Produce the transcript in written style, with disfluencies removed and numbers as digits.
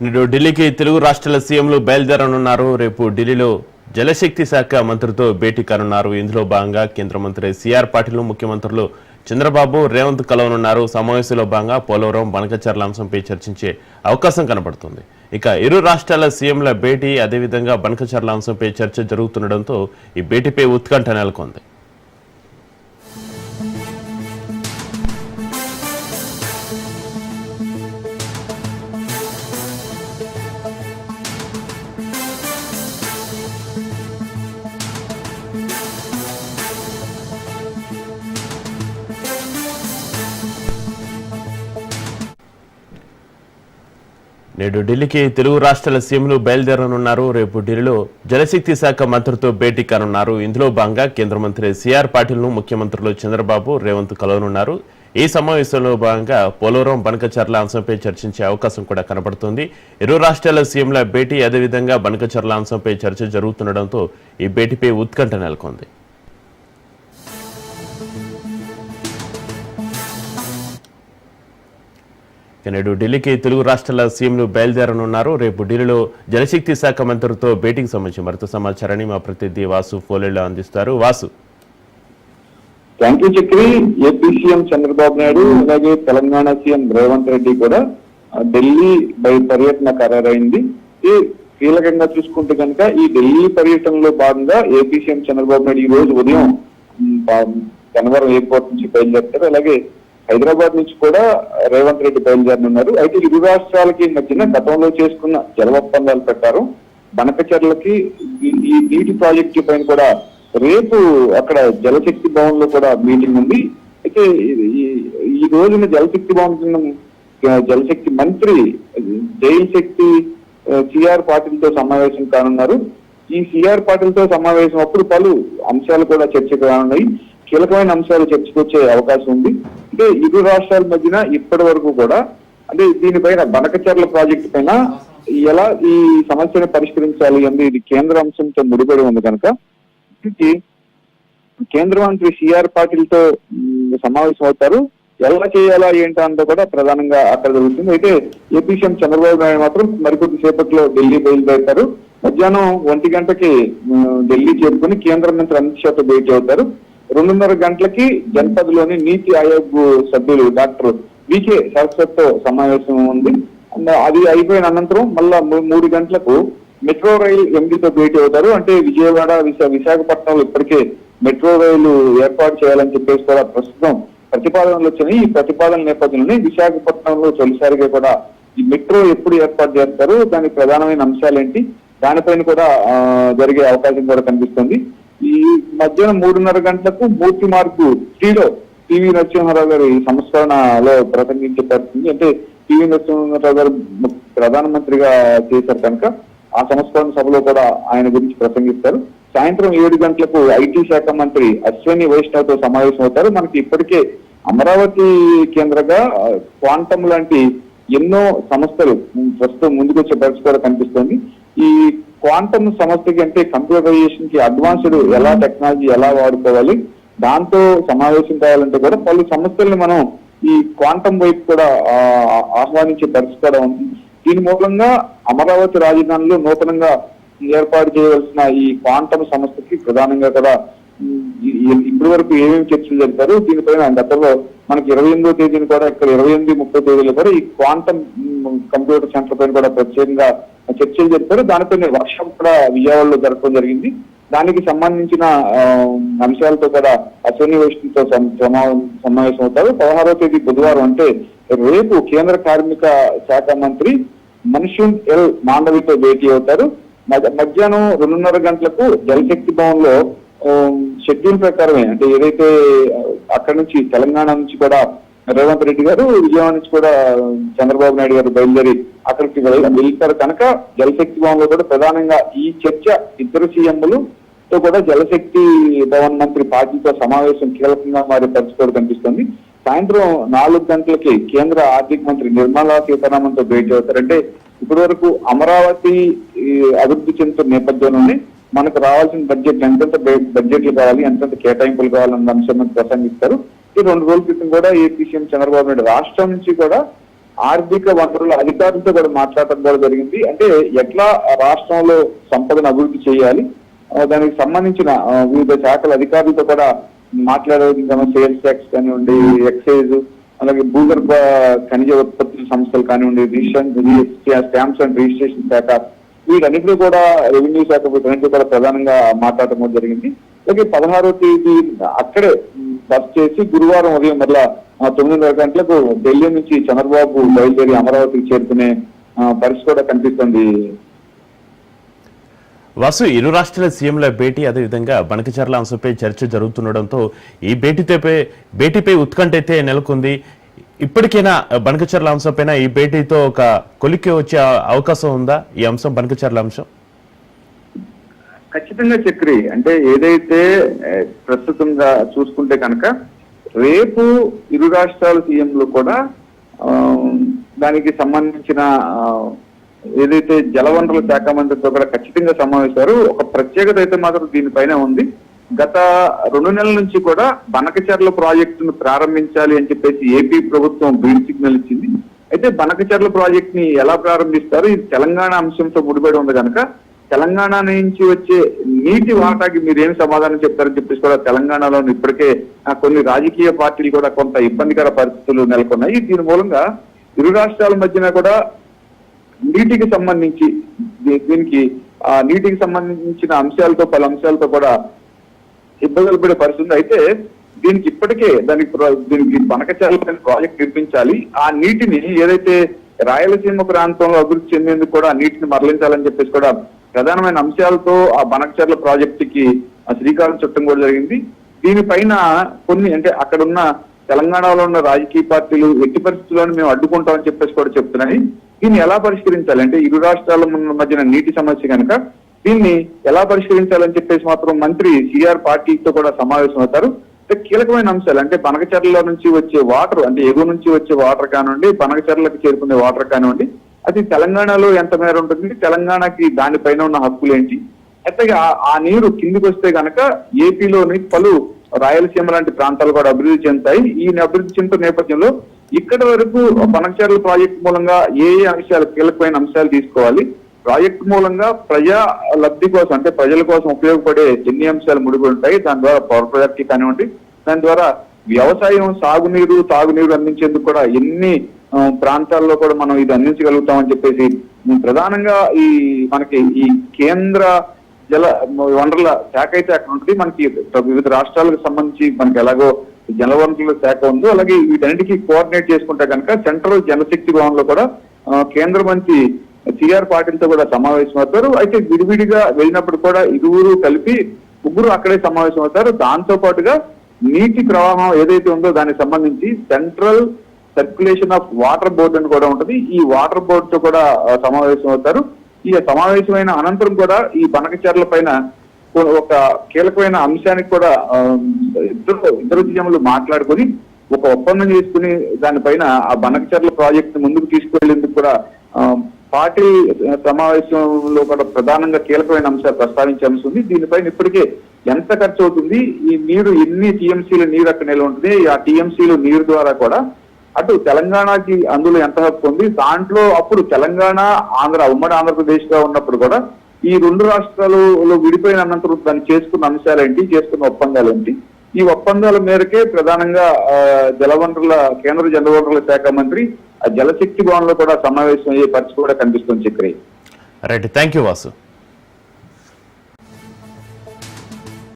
నేడు ఢిల్లీకి తెలుగు రాష్ట్రాల సీఎంలు బయలుదేరనున్నారు. రేపు ఢిల్లీలో జలశక్తి శాఖ మంత్రితో భేటీ కానున్నారు. ఇందులో భాగంగా కేంద్ర మంత్రి సిఆర్ పాటిల్ ముఖ్యమంత్రులు చంద్రబాబు, రేవంత్ కలవనున్నారు. సమావేశంలో భాగంగా పోలవరం, బనకచర్ల అంశంపై చర్చించే అవకాశం కనబడుతుంది. ఇక ఇరు రాష్ట్రాల సీఎంల భేటీ, అదేవిధంగా బనకచర్ల అంశంపై చర్చ జరుగుతుండటంతో ఈ భేటీపై ఉత్కంఠ నెలకొంది. నేడు ఢిల్లీకి తెలుగు రాష్ట్రాల సీఎంలు బయలుదేరనున్నారు. రేపు ఢిల్లీలో జలశక్తి శాఖ మంత్రితో భేటీ కానున్నారు. ఇందులో భాగంగా కేంద్ర మంత్రి సిఆర్ పాటిల్ ముఖ్యమంత్రులు చంద్రబాబు, రేవంత్ కలవనున్నారు. ఈ సమావేశంలో భాగంగా పోలవరం, బనకచర్ల అంశంపై చర్చించే అవకాశం కూడా కనబడుతుంది. ఇరు రాష్ట్రాల సీఎంల భేటీ, అదేవిధంగా బనకచర్ల అంశంపై చర్చ జరుగుతుండటంతో ఈ భేటీపై ఉత్కంఠ నెలకొంది. నేడు ఢిల్లీకి తెలుగు రాష్ట్రాల సీఎంలు బయలుదేరనున్నారు. రేపు ఢిల్లీలో జలశక్తి శాఖ మంత్రితో భేటీకి సంబంధించి మరింత సమాచారాన్ని మా ప్రతినిధి వాసు ఫోలేలో అందిస్తారు. Vasu. Thank you Chakri. AP CM Chandrababu Naidu అలాగే తెలంగాణ సీఎం రేవంత్ రెడ్డి కూడా ఢిల్లీ పర్యటన ఖరారైంది. ఈ కీలకంగా చూసుకుంటే కనుక ఈ ఢిల్లీ పర్యటనలో భాగంగా ఏపీ సీఎం చంద్రబాబు నాయుడు ఈ రోజు ఉదయం గన్నవరం ఎయిర్పోర్ట్ నుంచి బయలుదేరుతారు. అలాగే హైదరాబాద్ నుంచి కూడా రేవంత్ రెడ్డి బయలుదేరనున్నారు. అయితే ఇరు రాష్ట్రాలకి మధ్యన గతంలో చేసుకున్న జల ఒప్పందాల ప్రకారం బనకచర్లకి ఈ నీటి ప్రాజెక్టు పైన కూడా రేపు అక్కడ జలశక్తి భవన్ లో కూడా మీటింగ్ ఉంది. అయితే ఈ రోజున జలశక్తి భవన్ జలశక్తి మంత్రి జైల్ శక్తి సిఆర్ పాటిల్ తో సమావేశం కానున్నారు. ఈ సిఆర్ పాటిల్ తో సమావేశం అప్పుడు పలు అంశాలు కూడా చర్చకు రానున్నాయి. కీలకమైన అంశాలు చర్చకొచ్చే అవకాశం ఉంది. అంటే ఇరు రాష్ట్రాల మధ్యన ఇప్పటి వరకు కూడా అంటే దీనిపైన బనకచర్ల ప్రాజెక్టు పైన ఎలా ఈ సమస్యను పరిష్కరించాలి అంటే ఇది కేంద్ర అంశంతో ముడిపడి ఉంది కనుక కేంద్ర మంత్రి సిఆర్ పాటిల్ తో సమావేశం అవుతారు. ఎలా చేయాలా ఏంటా అంతా కూడా ప్రధానంగా అక్కడ జరుగుతుంది. అయితే ఏపీ సీఎం చంద్రబాబు నాయుడు మాత్రం మరికొద్ది సేపట్లో ఢిల్లీ బయలుదేరుతారు. మధ్యాహ్నం 1 గంటకి ఢిల్లీ చేరుకుని కేంద్ర మంత్రి అమిత్ షాతో భేటీ అవుతారు. 2:30 గంటలకి జన్పద్ లోని నీతి ఆయోగ్ సభ్యులు డాక్టర్ వికే సరస్వత్తో సమావేశం ఉంది. అది అయిపోయిన అనంతరం మళ్ళా 3 గంటలకు మెట్రో రైలు ఎండీతో భేటీ అవుతారు. అంటే విజయవాడ, విశాఖపట్నంలో ఇప్పటికే మెట్రో రైలు ఏర్పాటు చేయాలని చెప్పేసి కూడా ప్రస్తుతం ప్రతిపాదనలు వచ్చినాయి. ఈ ప్రతిపాదన నేపథ్యంలోనే విశాఖపట్నంలో తొలిసారిగా కూడా ఈ మెట్రో ఎప్పుడు ఏర్పాటు చేస్తారు, దానికి ప్రధానమైన అంశాలేంటి, దానిపైన కూడా జరిగే అవకాశం కూడా కనిపిస్తుంది. ఈ మధ్యాహ్నం 3:30 గంటలకు మూర్తి మార్గు 3లో పివి నరసింహారావు గారు ఈ సంస్కరణలో ప్రసంగించే పరిస్థితి. అంటే పివి నరసింహారావు గారు ప్రధానమంత్రిగా చేశారు కనుక ఆ సంస్కరణ సభలో కూడా ఆయన గురించి ప్రసంగిస్తారు. సాయంత్రం 7 గంటలకు ఐటీ శాఖ మంత్రి అశ్విని వైష్ణవ్ తో సమావేశం అవుతారు. మనకి ఇప్పటికే అమరావతి కేంద్రంగా క్వాంటమ్ లాంటి ఎన్నో సంస్థలు ప్రస్తుతం ముందుకొచ్చే పరిస్థితి కూడా కనిపిస్తుంది. ఈ క్వాంటమ్ సంస్థకి అంటే కంప్యూటరైజేషన్ కి అడ్వాన్స్డ్ ఎలా టెక్నాలజీ ఎలా వాడుకోవాలి, దాంతో సమావేశం కావాలంటే కూడా పలు సంస్థల్ని మనం ఈ క్వాంటమ్ వైపు కూడా ఆహ్వానించే పరిస్థితి కూడా ఉంది. దీని మూలంగా అమరావతి రాజధానిలో నూతనంగా ఏర్పాటు చేయవలసిన ఈ క్వాంటమ్ సంస్థకి ప్రధానంగా కూడా ఇప్పటి వరకు ఏమేమి చర్చలు జరిపారు, దీనిపైన గతంలో మనకి 28వ తేదీని కూడా ఇక్కడ 28, 30 తేదీలో కూడా ఈ క్వాంటమ్ కంప్యూటర్ సెంటర్ పైన కూడా ప్రత్యేకంగా చర్చలు జరిపారు. దానిపైన వర్క్షాప్ కూడా విజయవాడలో జరపడం జరిగింది. దానికి సంబంధించిన అంశాలతో కూడా అశ్విని వైష్ణవ్తో సమావేశం అవుతారు. 16వ తేదీ బుధవారం అంటే రేపు కేంద్ర కార్మిక శాఖ మంత్రి మన్సుఖ్ ఎల్ మాండవితో భేటీ అవుతారు. మధ్యాహ్నం 2:30 గంటలకు జలశక్తి భవన్ లో షెడ్యూల్ ప్రకారమే అంటే ఏదైతే అక్కడి నుంచి తెలంగాణ నుంచి కూడా రేవంత్ రెడ్డి గారు, విజయవాడ నుంచి కూడా చంద్రబాబు నాయుడు గారు బయలుదేరి అక్కడికి వెళ్తారు కనుక జలశక్తి భవన్ లో కూడా ప్రధానంగా ఈ చర్చ ఇద్దరు సీఎంలతో కూడా జలశక్తి భవన్ మంత్రి పార్టీతో సమావేశం కీలకంగా మారే పరిస్థితి కనిపిస్తుంది. సాయంత్రం 4 గంటలకి కేంద్ర ఆర్థిక మంత్రి నిర్మలా సీతారామన్ తో భేటీ అవుతారంటే ఇప్పటి వరకు అమరావతి అభివృద్ధి చెందుతున్న నేపథ్యంలోనే మనకు రావాల్సిన బడ్జెట్ ఎంతెంత బడ్జెట్లు కావాలి, ఎంతెంత కేటాయింపులు కావాలన్న అంశం ప్రసంగిస్తారు. ఈ 2 రోజుల క్రితం కూడా ఏపీ సీఎం చంద్రబాబు నాయుడు రాష్ట్రం నుంచి కూడా ఆర్థిక వనరుల అధికారులతో కూడా మాట్లాడటం కూడా జరిగింది. అంటే ఎట్లా రాష్ట్రంలో సంపదను అభివృద్ధి చేయాలి, దానికి సంబంధించిన వివిధ శాఖల అధికారులతో కూడా మాట్లాడేందుకు సేల్స్ ట్యాక్స్ కానివ్వండి, ఎక్సైజ్, అలాగే భూగర్భ ఖనిజ ఉత్పత్తుల సంస్థలు కానివ్వండి, స్టాంప్స్ అండ్ రిజిస్ట్రేషన్ శాఖ, వీటన్నిటిలో కూడా రెవెన్యూ శాఖ వీటన్నిటిలో కూడా ప్రధానంగా మాట్లాడటం జరిగింది. అలాగే 16వ తేదీ అక్కడే బస్ చేసి గురువారం ఉదయం మరలా 9:30 గంటలకు ఢిల్లీ నుంచి చంద్రబాబు బయలుదేరి అమరావతికి చేరుకునే పరిస్థితి కూడా కనిపిస్తుంది. వాసు, ఇరు రాష్ట్రాల సీఎంల భేటీ అదేవిధంగా బనకచర్ల అంశంపై చర్చ జరుగుతుండడంతో ఈ భేటీపై ఉత్కంఠ అయితే నెలకొంది. ఇప్పటికైనా బనకచర్ల అంశంపైన ఈ భేటీతో ఒక కొలిక్కి వచ్చే అవకాశం ఉందా ఈ అంశం, బనకచర్ల అంశం? ఖచ్చితంగా చక్రి, అంటే ఏదైతే ప్రస్తుతంగా చూసుకుంటే కనుక రేపు ఇరు రాష్ట్రాల సీఎంలు కూడా దానికి సంబంధించిన ఏదైతే జలవనరుల శాఖ మంత్రితో కూడా ఖచ్చితంగా సమావేశారు. ఒక ప్రత్యేకత అయితే మాత్రం దీనిపైన ఉంది. గత 2 నెలల నుంచి కూడా బనకచర్ల ప్రాజెక్టును ప్రారంభించాలి అని చెప్పేసి ఏపీ ప్రభుత్వం గ్రీన్ సిగ్నల్ ఇచ్చింది. అయితే బనకచర్ల ప్రాజెక్ట్ ని ఎలా ప్రారంభిస్తారు, ఇది తెలంగాణ అంశంతో ముడిపడి ఉంది కనుక తెలంగాణ నుంచి వచ్చే నీటి వాటాకి మీరు ఏమి సమాధానం చెప్తారని చెప్పేసి కూడా తెలంగాణలో ఇప్పటికే కొన్ని రాజకీయ పార్టీలు కూడా కొంత ఇబ్బందికర పరిస్థితులు నెలకొన్నాయి. దీని మూలంగా ఇరు రాష్ట్రాల మధ్యన కూడా నీటికి సంబంధించి నీటికి సంబంధించిన అంశాలతో పలు అంశాలతో కూడా ఇబ్బందులు పడే పరిస్థితి. అయితే దీనికి ఇప్పటికే దీనికి బనకచర్ల ప్రాజెక్ట్ నిర్మించాలి. ఆ నీటిని ఏదైతే రాయలసీమ ప్రాంతంలో అభివృద్ధి చెందేందుకు కూడా నీటిని మరలించాలని చెప్పేసి కూడా ప్రధానమైన అంశాలతో ఆ బనకచర్ల ప్రాజెక్టుకి శ్రీకారం చుట్టడం కూడా జరిగింది. దీనిపైన కొన్ని అంటే అక్కడ ఉన్న తెలంగాణలో ఉన్న రాజకీయ పార్టీలు ఎట్టి పరిస్థితుల్లోనూ మేము అడ్డుకుంటామని చెప్పేసి కూడా చెప్తున్నాయి. దీన్ని ఎలా పరిష్కరించాలి అంటే ఇరు రాష్ట్రాల మధ్యన నీటి సమస్య కనుక దీన్ని ఎలా పరిష్కరించాలని చెప్పేసి మాత్రం మంత్రి సిఆర్ పార్టీతో కూడా సమావేశం అవుతారు. కీలకమైన అంశాలు అంటే బనకచర్ల నుంచి వచ్చే వాటర్, అంటే ఎగువ నుంచి వచ్చే వాటర్ కానివ్వండి, బనకచర్లకు చేరుకునే వాటర్ కానివ్వండి, అది తెలంగాణలో ఎంత మేర ఉంటుంది, తెలంగాణకి దానిపైన ఉన్న హక్కులు ఏంటి, అయితే ఆ నీరు కిందికి వస్తే కనుక ఏపీలోని పలు రాయలసీమ లాంటి ప్రాంతాలు కూడా అభివృద్ధి చెందుతాయి. ఈ అభివృద్ధి చెందుతున్న నేపథ్యంలో ఇక్కడి వరకు బనకచర్ల ప్రాజెక్టు మూలంగా ఏ అంశాలు కీలకమైన అంశాలు తీసుకోవాలి, ప్రాజెక్టు మూలంగా ప్రజా లబ్ధి కోసం అంటే ప్రజల కోసం ఉపయోగపడే ఎన్ని అంశాలు ముడిపడి ఉంటాయి, దాని ద్వారా పవర్ ప్రాజెక్ట్ కానివ్వండి, దాని ద్వారా వ్యవసాయం, సాగునీరు, తాగునీరు అందించేందుకు కూడా ఎన్ని ప్రాంతాల్లో కూడా మనం ఇది అందించగలుగుతామని చెప్పేసి ప్రధానంగా మనకి ఈ కేంద్ర జల వనరుల శాఖ అయితే అక్కడ ఉంటుంది. మనకి వివిధ రాష్ట్రాలకు సంబంధించి మనకి ఎలాగో జలవనరుల శాఖ ఉందో అలాగే వీటన్నిటికీ కోఆర్డినేట్ చేసుకుంటే కనుక సెంట్రల్ జలశక్తి భవన్లో కూడా కేంద్ర మంత్రి సిఆర్ పాటిల్తో కూడా సమావేశం అవుతారు. అయితే విడివిడిగా వెళ్ళినప్పుడు కూడా ఇరువురు కలిపి ముగ్గురు అక్కడే సమావేశం అవుతారు. దాంతో పాటుగా నీటి ప్రవాహం ఏదైతే ఉందో దానికి సంబంధించి central circulation of water board అని కూడా ఉంటుంది. ఈ వాటర్ బోర్డుతో కూడా సమావేశం అవుతారు. ఈ సమావేశమైన అనంతరం కూడా ఈ బనకచర్ల పైన ఒక కీలకమైన అంశానికి కూడా ఇద్దరు సీఎంలు మాట్లాడుకొని ఒక ఒప్పందం చేసుకుని దానిపైన ఆ బనకచర్ల ప్రాజెక్ట్ ముందుకు తీసుకువెళ్లేందుకు కూడా పార్టీ సమావేశంలో కూడా ప్రధానంగా కీలకమైన అంశాలు ప్రస్తావించే అంశం ఉంది. దీనిపైన ఇప్పటికే ఎంత ఖర్చు అవుతుంది, ఈ నీరు ఎన్ని టీఎంసీల నీరు అక్కడ నిల్వ ఉంటుంది, ఆ టీఎంసీలు నీరు ద్వారా కూడా అటు తెలంగాణకి అందులో ఎంత హక్కు ఉంది, దాంట్లో అప్పుడు తెలంగాణ ఉమ్మడి ఆంధ్రప్రదేశ్ గా ఉన్నప్పుడు కూడా ఈ 2 రాష్ట్రాలలో విడిపోయిన అనంతరం దాన్ని చేసుకున్న అంశాలు ఏంటి, చేసుకున్న ఒప్పందాలు ఏంటి, ఈ ఒప్పందాల మేరకే ప్రధానంగా కేంద్ర జలవనరుల శాఖ మంత్రి జలశక్తి భవన్ లో కూడా సమావేశం అయ్యే పరిస్థితి కూడా కనిపిస్తుంది. Chakri, right, thank you Vasu.